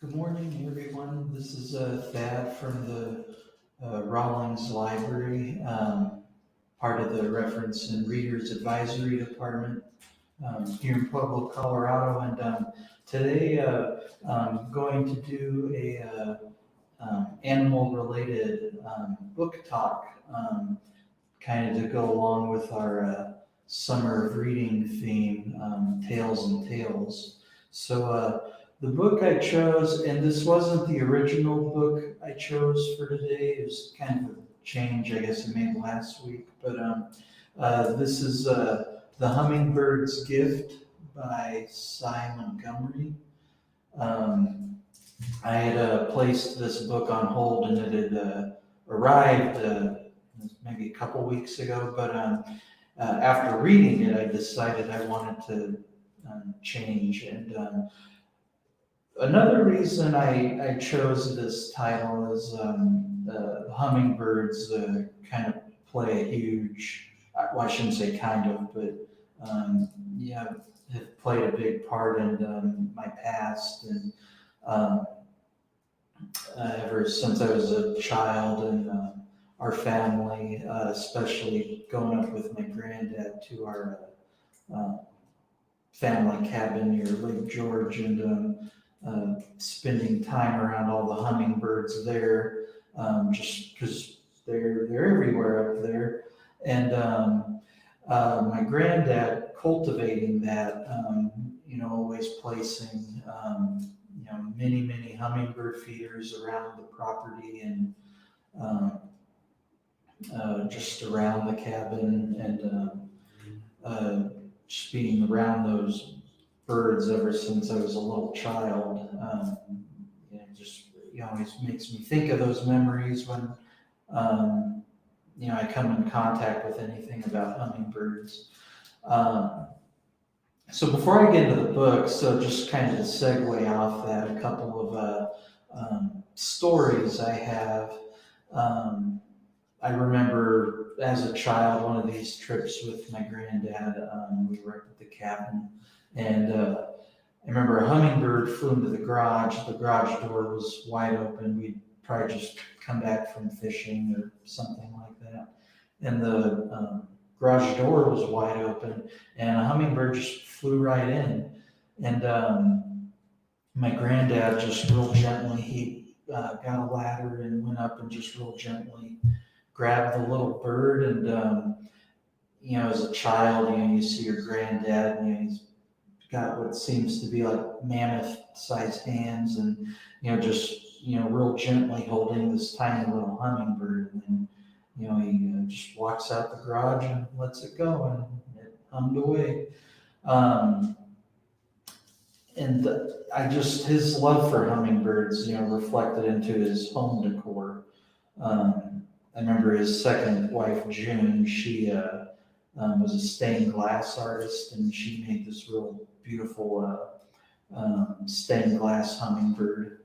Good morning, everyone. This is Thad from the Rawlings Library, part of the Reference and Readers Advisory Department here in Pueblo, Colorado. And today I'm going to do a animal-related book talk, kind of to go along with our summer of reading theme, Tales and Tales. So the book I chose, and this wasn't the original book I chose for today. It was kind of a change, I guess, I made last week. But this is The Hummingbird's Gift by Montgomery. Um, I had placed this book on hold, and it had arrived maybe a couple weeks ago. But after reading it, I decided I wanted to change. And another reason I chose this title is the hummingbirds kind of play a huge, well, I shouldn't say kind of, but yeah, have played a big part in my past. And um, ever since I was a child, and our family, especially going up with my granddad to our uh, family cabin near Lake George, and spending time around all the hummingbirds there, just because they're everywhere up there. And my granddad cultivating that, always placing, many hummingbird feeders around the property, and um, just around the cabin, and just being around those birds ever since I was a little child. Just always makes me think of those memories when I come in contact with anything about hummingbirds. Um, so before I get into the book, so just kind of to segue off that, a couple of stories I have. Um, I remember as a child, one of these trips with my granddad, we were up at the cabin, and I remember a hummingbird flew into the garage. The garage door was wide open. We'd probably just come back from fishing or something like that. And the garage door was wide open, and a hummingbird just flew right in. And my granddad just real gently, he got a ladder and went up and just real gently grabbed the little bird. And as a child, you see your granddad, and he's got what seems to be like mammoth-sized hands, and just real gently holding this tiny little hummingbird. And then he just walks out the garage and lets it go, and it hummed away. Um, and his love for hummingbirds, reflected into his home decor. I remember his second wife, June. She was a stained glass artist, and she made this real beautiful stained glass hummingbird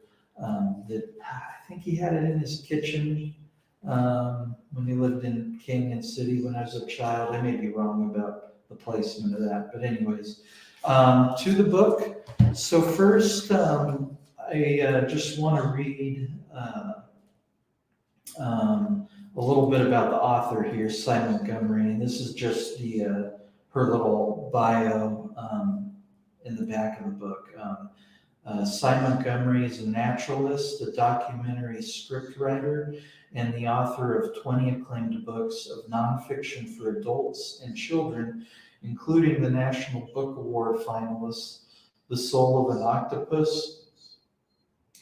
that I think he had it in his kitchen when he lived in Canyon City when I was a child. I may be wrong about the placement of that, but anyways, to the book. So first, I just want to read a little bit about the author here, Montgomery, and this is just the her little bio in the back of the book. Montgomery is a naturalist, a documentary scriptwriter, and the author of 20 acclaimed books of nonfiction for adults and children, including the National Book Award finalists, The Soul of an Octopus,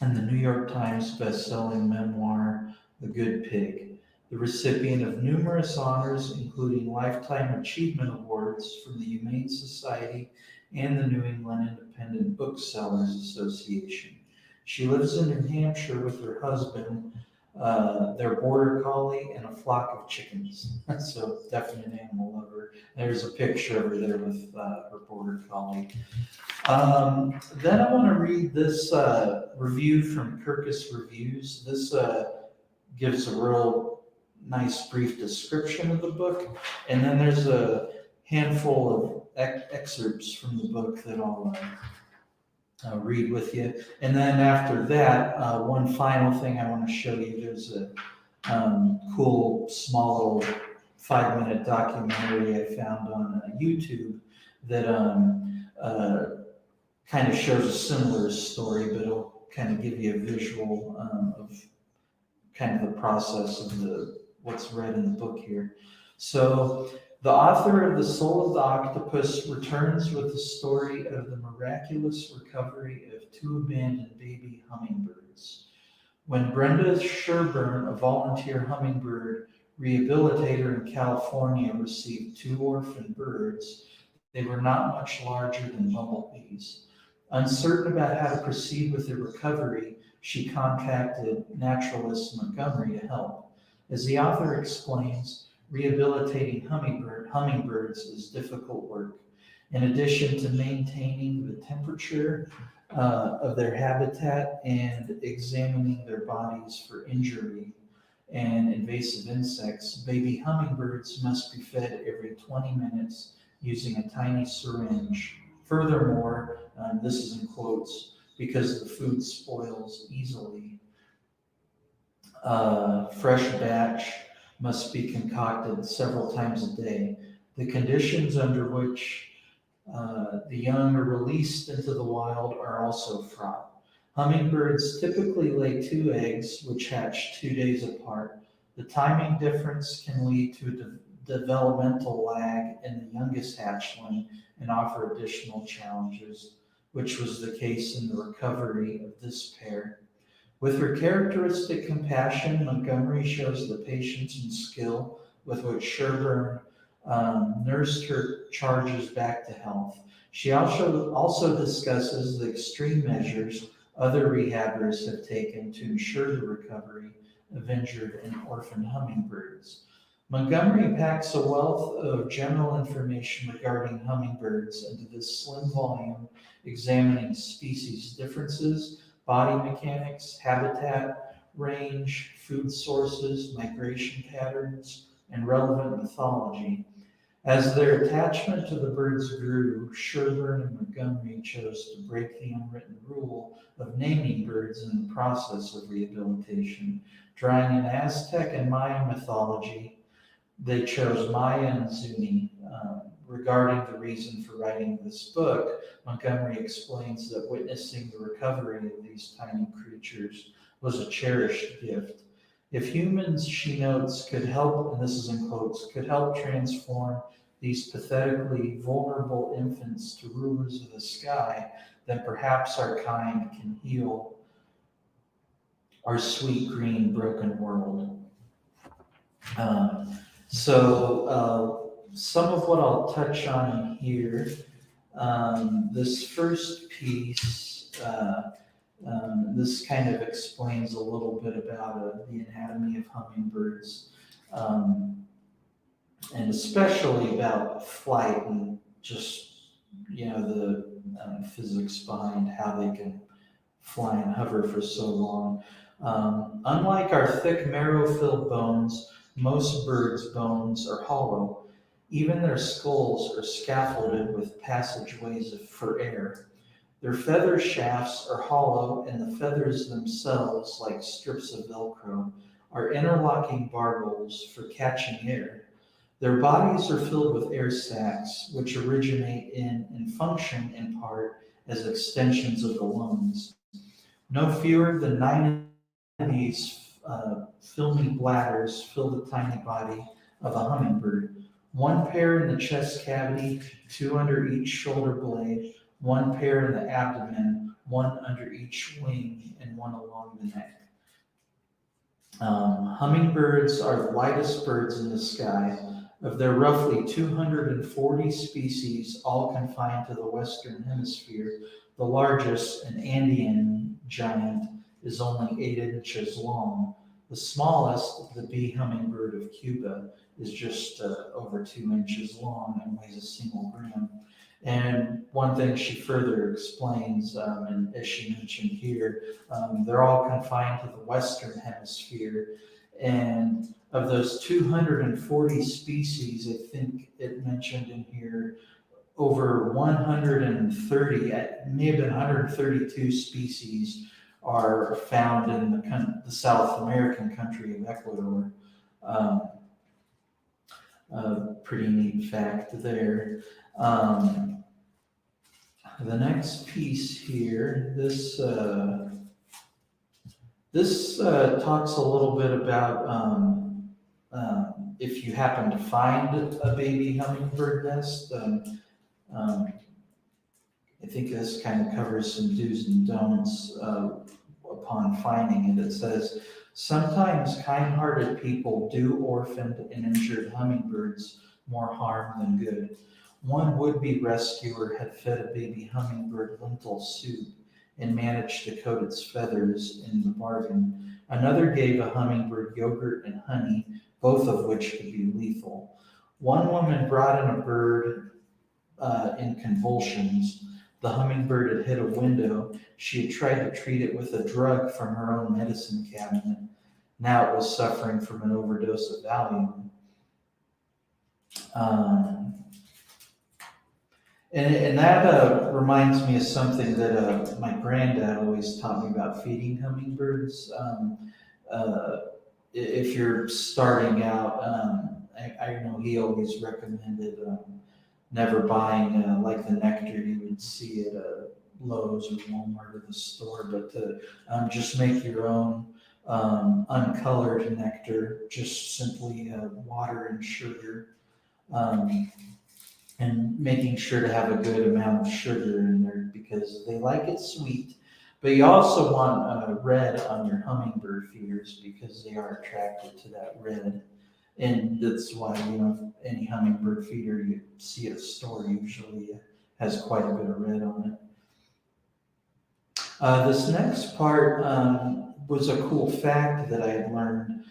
and the New York Times best-selling memoir, The Good Pig, the recipient of numerous honors, including Lifetime Achievement Awards from the Humane Society and the New England Independent Booksellers Association. She lives in New Hampshire with her husband, their border collie, and a flock of chickens. So definitely an animal lover. There's a picture over there with her border collie. Then I want to read this review from Kirkus Reviews. This gives a real nice brief description of the book, and then there's a handful of excerpts from the book that I'll read with you. And then after that, one final thing I want to show you. There's a cool, small little 5-minute documentary I found on YouTube that kind of shows a similar story, but it'll kind of give you a visual of kind of the process of what's read in the book here. So the author of The Soul of the Octopus returns with the story of the miraculous recovery of 2 abandoned baby hummingbirds. When Brenda Sherburne, a volunteer hummingbird rehabilitator in California, received 2 orphan birds, they were not much larger than bumblebees. Uncertain about how to proceed with their recovery, she contacted naturalist Montgomery to help. As the author explains, rehabilitating hummingbirds is difficult work. In addition to maintaining the temperature of their habitat and examining their bodies for injury and invasive insects, baby hummingbirds must be fed every 20 minutes using a tiny syringe. Furthermore, this is in quotes, because the food spoils easily, fresh batch must be concocted several times a day. The conditions under which the young are released into the wild are also fraught. Hummingbirds typically lay 2 eggs, which hatch 2 days apart. The timing difference can lead to a developmental lag in the youngest hatchling and offer additional challenges, which was the case in the recovery of this pair. With her characteristic compassion, Montgomery shows the patience and skill with which Sherburne nursed her charges back to health. She also discusses the extreme measures other rehabbers have taken to ensure the recovery of injured and orphaned hummingbirds. Montgomery packs a wealth of general information regarding hummingbirds into this slim volume, examining species differences, body mechanics, habitat, range, food sources, migration patterns, and relevant mythology. As their attachment to the birds grew, Sherburne and Montgomery chose to break the unwritten rule of naming birds in the process of rehabilitation. Drawing in Aztec and Mayan mythology, they chose Maya and Zuni. Regarding the reason for writing this book, Montgomery explains that witnessing the recovery of these tiny creatures was a cherished gift. If humans, she notes, could help, and this is in quotes, could help transform these pathetically vulnerable infants to rulers of the sky, then perhaps our kind can heal our sweet green broken world. Some of what I'll touch on in here, this first piece, this kind of explains a little bit about the anatomy of hummingbirds, and especially about flight and just, the physics behind how they can fly and hover for so long. Unlike our thick marrow-filled bones, most birds' bones are hollow. Even their skulls are scaffolded with passageways for air. Their feather shafts are hollow, and the feathers themselves, like strips of Velcro, are interlocking barbels for catching air. Their bodies are filled with air sacs, which originate in and function in part as extensions of the lungs. No fewer than 9 of these filmy bladders fill the tiny body of a hummingbird. 1 pair in the chest cavity, 2 under each shoulder blade, 1 pair in the abdomen, 1 under each wing, and 1 along the neck. Hummingbirds are the lightest birds in the sky. Of their roughly 240 species, all confined to the Western Hemisphere, the largest, an Andean giant, is only 8 inches long. The smallest, the bee hummingbird of Cuba, is just over 2 inches long and weighs a single gram. And one thing she further explains, and as she mentioned here, they're all confined to the Western Hemisphere. And of those 240 species, I think it mentioned in here, over 130, it may have been 132 species are found in the South American country of Ecuador. Um, Pretty neat fact there. The next piece here, this talks a little bit about if you happen to find a baby hummingbird nest. I think this kind of covers some do's and don'ts upon finding it. It says, sometimes kind-hearted people do orphaned and injured hummingbirds more harm than good. One would-be rescuer had fed a baby hummingbird lentil soup and managed to coat its feathers in the bargain. Another gave a hummingbird yogurt and honey, both of which could be lethal. One woman brought in a bird in convulsions. The hummingbird had hit a window. She had tried to treat it with a drug from her own medicine cabinet. Now it was suffering from an overdose of Valium. And that reminds me of something that my granddad always taught me about feeding hummingbirds. If you're starting out, I know he always recommended never buying like the nectar you would see at Lowe's or Walmart or the store, but to just make your own uncolored nectar, just simply water and sugar, and making sure to have a good amount of sugar in there because they like it sweet. But you also want red on your hummingbird feeders because they are attracted to that red. And that's why, any hummingbird feeder you see at a store usually has quite a bit of red on it. This next part was a cool fact that I had learned,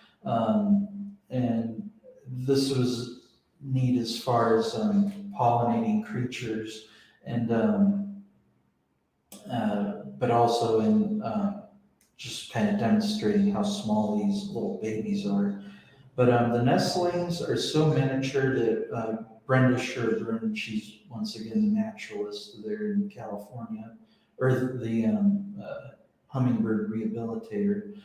and this was neat as far as pollinating creatures, and but also in just kind of demonstrating how small these little babies are. But the nestlings are so miniature that Brenda Sherburne, she's once again the naturalist there in California, or the hummingbird rehabilitator.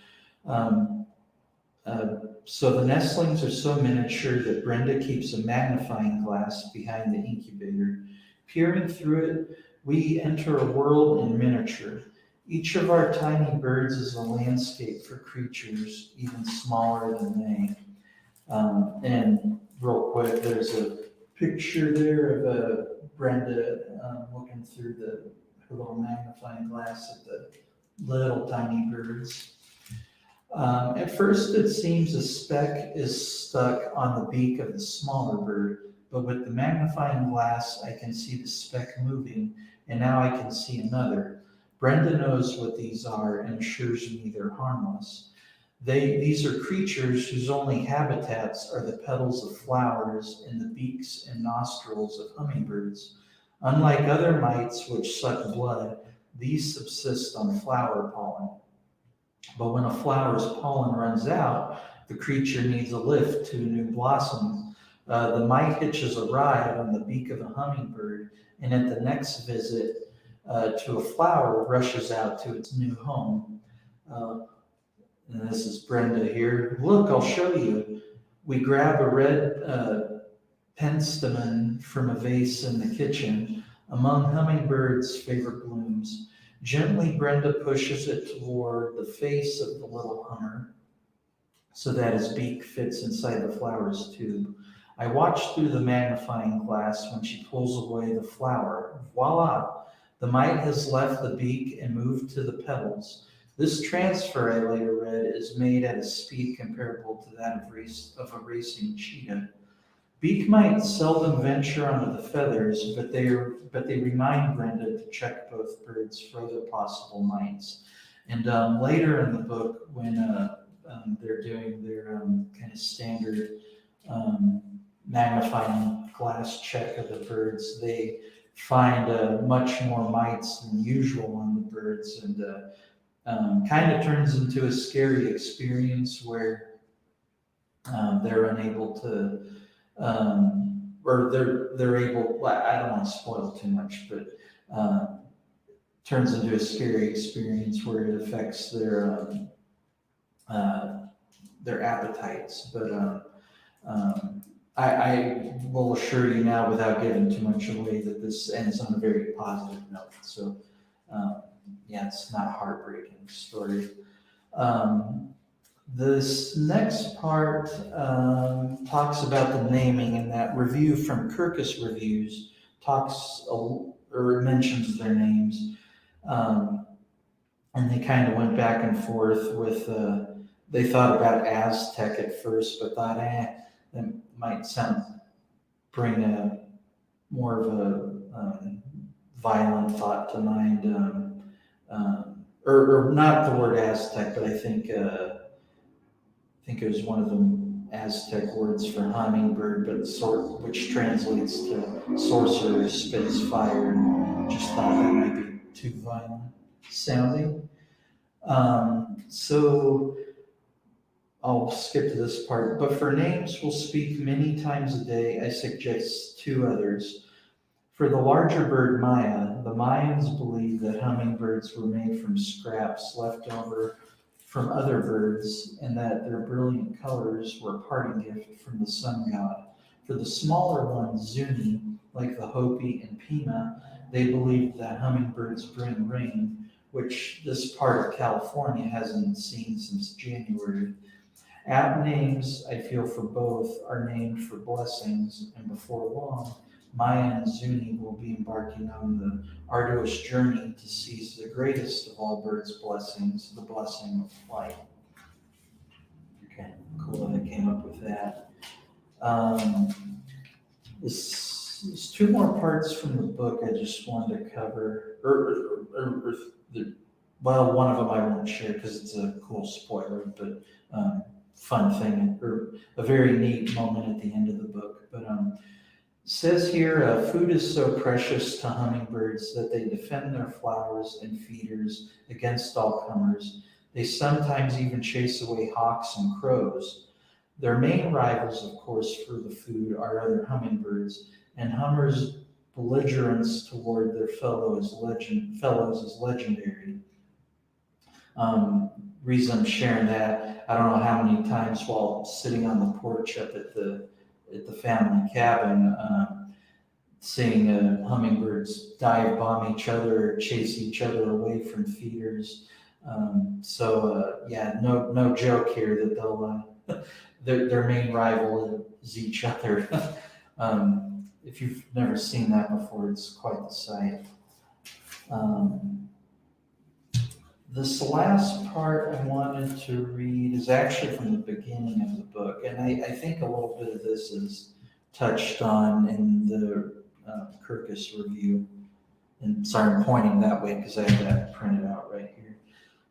So the nestlings are so miniature that Brenda keeps a magnifying glass behind the incubator. Peering through it, we enter a world in miniature. Each of our tiny birds is a landscape for creatures even smaller than they. And real quick, there's a picture there of Brenda looking through her little magnifying glass at the little tiny birds. At first, it seems a speck is stuck on the beak of the smaller bird, but with the magnifying glass, I can see the speck moving, and now I can see another. Brenda knows what these are and assures me they're harmless. These are creatures whose only habitats are the petals of flowers and the beaks and nostrils of hummingbirds. Unlike other mites which suck blood, these subsist on flower pollen. But when a flower's pollen runs out, the creature needs a lift to a new blossom. The mite hitches a ride on the beak of a hummingbird, and at the next visit to a flower, rushes out to its new home. And this is Brenda here. Look, I'll show you. We grab a red penstemon from a vase in the kitchen, among hummingbirds' favorite blooms. Gently, Brenda pushes it toward the face of the little hummer so that his beak fits inside the flower's tube. I watch through the magnifying glass when she pulls away the flower. Voila! The mite has left the beak and moved to the petals. This transfer, I later read, is made at a speed comparable to that of a racing cheetah. Beak mites seldom venture onto the feathers, but they remind Brenda to check both birds for other possible mites. And later in the book, when they're doing their kind of standard magnifying glass check of the birds, they find much more mites than usual on the birds, and kind of turns into a scary experience where they're unable to or they're able, well, I don't want to spoil too much, but turns into a scary experience where it affects their appetites. But I will assure you now, without giving too much away, that this ends on a very positive note. So yeah, it's not a heartbreaking story. This next part talks about the naming, and that review from Kirkus Reviews talks or mentions their names. And they kind of went back and forth with, they thought about Aztec at first, but thought, that might bring a more of a violent thought to mind. Or not the word Aztec, but I think it was one of the Aztec words for hummingbird, but which translates to sorcerer spits fire, and just thought that might be too violent sounding. So I'll skip to this part. But for names we'll speak many times a day, I suggest two others. For the larger bird Maya, the Mayans believed that hummingbirds were made from scraps left over from other birds, and that their brilliant colors were a parting gift from the sun god. For the smaller ones, Zuni, like the Hopi and Pima, they believed that hummingbirds bring rain, which this part of California hasn't seen since January. Apt names, I feel, for both are named for blessings, and before long, Maya and Zuni will be embarking on the arduous journey to seize the greatest of all birds' blessings, the blessing of flight. Okay, cool that I came up with that. There's two more parts from the book I just wanted to cover, well, one of them I won't share because it's a cool spoiler, but fun thing, or a very neat moment at the end of the book. But says here, food is so precious to hummingbirds that they defend their flowers and feeders against all comers. They sometimes even chase away hawks and crows. Their main rivals, of course, for the food are other hummingbirds, and hummers' belligerence toward their fellows is legendary. Reason I'm sharing that, I don't know how many times while sitting on the porch up at the family cabin, seeing hummingbirds dive bomb each other, chase each other away from feeders. Yeah, no joke here that they'll their main rival is each other. If you've never seen that before, it's quite the sight. This last part I wanted to read is actually from the beginning of the book, and I think a little bit of this is touched on in the Kirkus review. And sorry, I'm pointing that way because I have that printed out right here.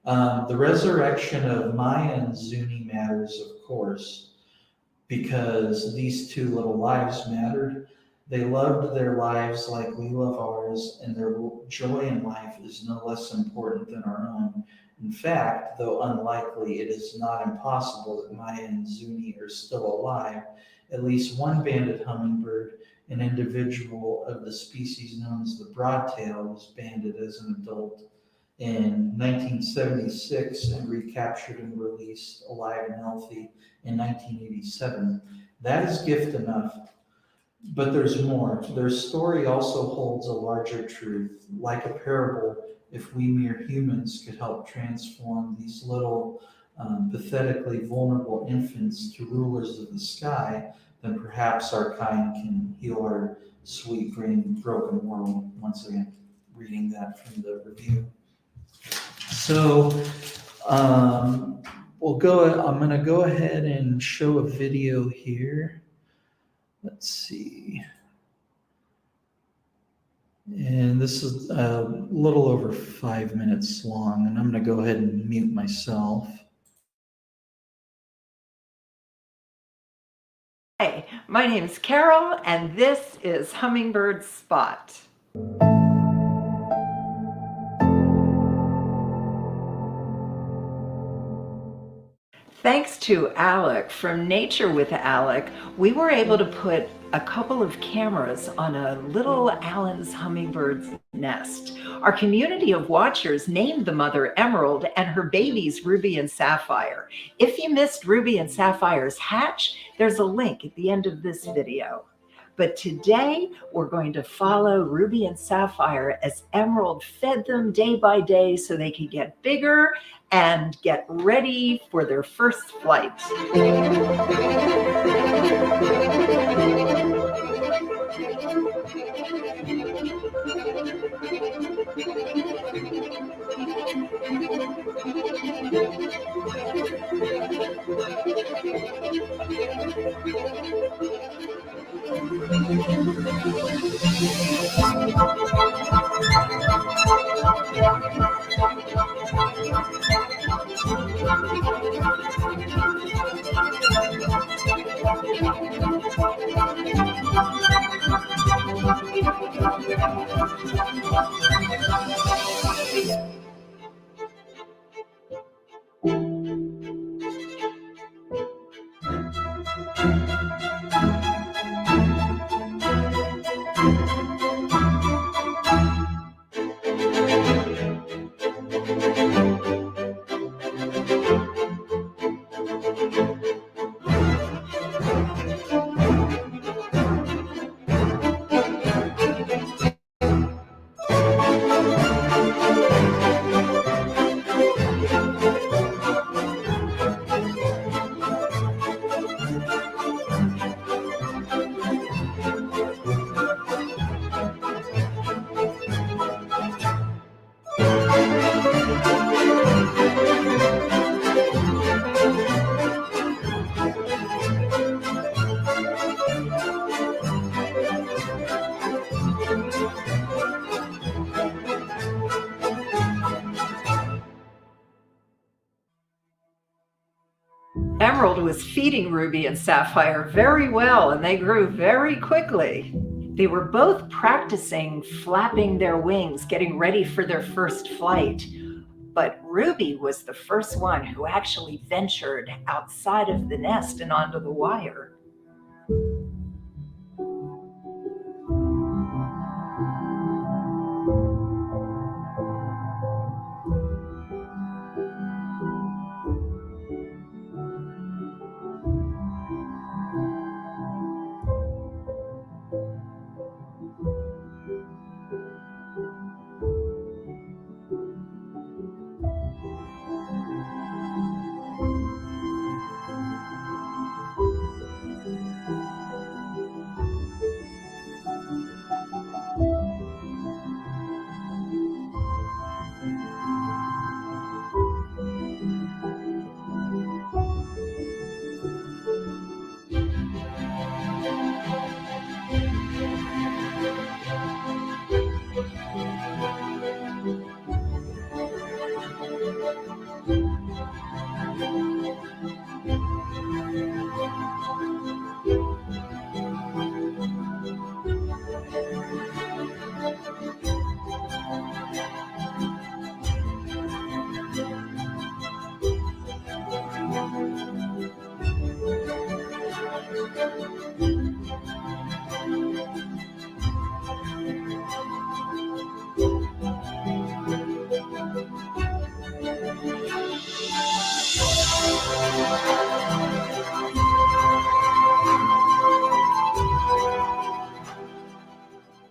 The resurrection of Maya and Zuni matters, of course, because these two little lives mattered. They loved their lives like we love ours, and their joy in life is no less important than our own. In fact, though unlikely, it is not impossible that Maya and Zuni are still alive. At least one banded hummingbird, an individual of the species known as the broadtail, was banded as an adult in 1976 and recaptured and released alive and healthy in 1987. That is gift enough. But there's more. Their story also holds a larger truth. Like a parable, if we mere humans could help transform these little, pathetically vulnerable infants to rulers of the sky, then perhaps our kind can heal our sweet, green, broken world. Once again, reading that from the review. So, I'm going to go ahead and show a video here. Let's see. And this is a little over 5 minutes long, and I'm going to go ahead and mute myself. Hi, my name is Carol, and this is Hummingbird Spot. Thank Thanks to Alec from Nature with Alec, we were able to put a couple of cameras on a little Allen's hummingbird's nest. Our community of watchers named the mother Emerald and her babies Ruby and Sapphire. If you missed Ruby and Sapphire's hatch, there's a link at the end of this video. But today, we're going to follow Ruby and Sapphire as Emerald fed them day by day so they could get bigger and get ready for their first flight. Emerald was feeding Ruby and Sapphire very well, and they grew very quickly. They were both practicing flapping their wings, getting ready for their first flight. But Ruby was the first one who actually ventured outside of the nest and onto the wire.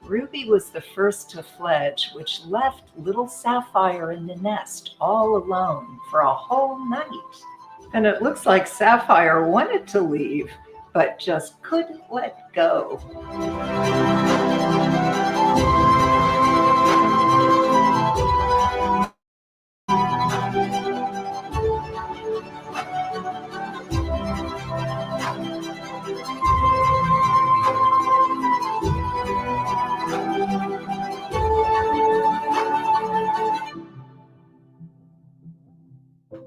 Ruby was the first to fledge, which left little Sapphire in the nest all alone for a whole night. And it looks like Sapphire wanted to leave, but just couldn't let go.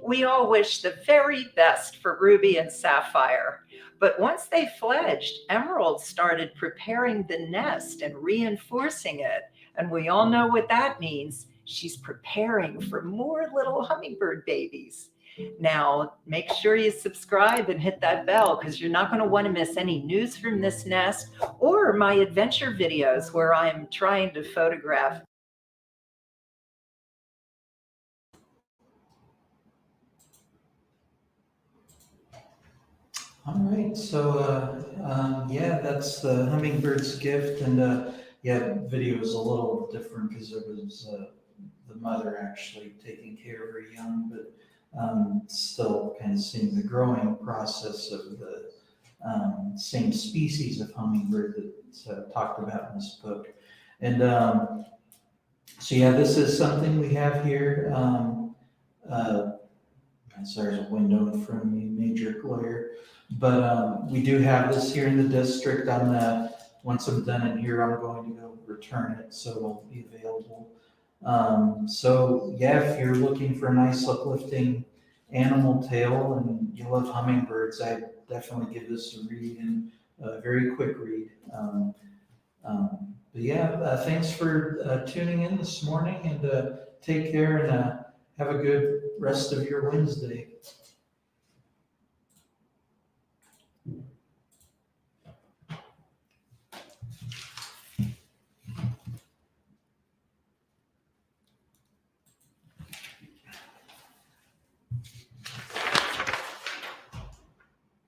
We all wish the very best for Ruby and Sapphire. But once they fledged, Emerald started preparing the nest and reinforcing it. And we all know what that means. She's preparing for more little hummingbird babies. Now, make sure you subscribe and hit that bell because you're not going to want to miss any news from this nest or my adventure videos where I'm trying to photograph. All right, so yeah, that's the hummingbird's gift, and yeah, video is a little different because it was the mother actually taking care of her young, but still kind of seeing the growing process of the same species of hummingbird that's talked about in this book. And so yeah, this is something we have here. So there's a window in front of me, major glare. But we do have this here in the district. Once I'm done in here, I'm going to go return it, so it'll be available. So yeah, if you're looking for a nice uplifting animal tale and you love hummingbirds, I definitely give this a read, and a very quick read. But yeah, thanks for tuning in this morning, and take care, and have a good rest of your Wednesday.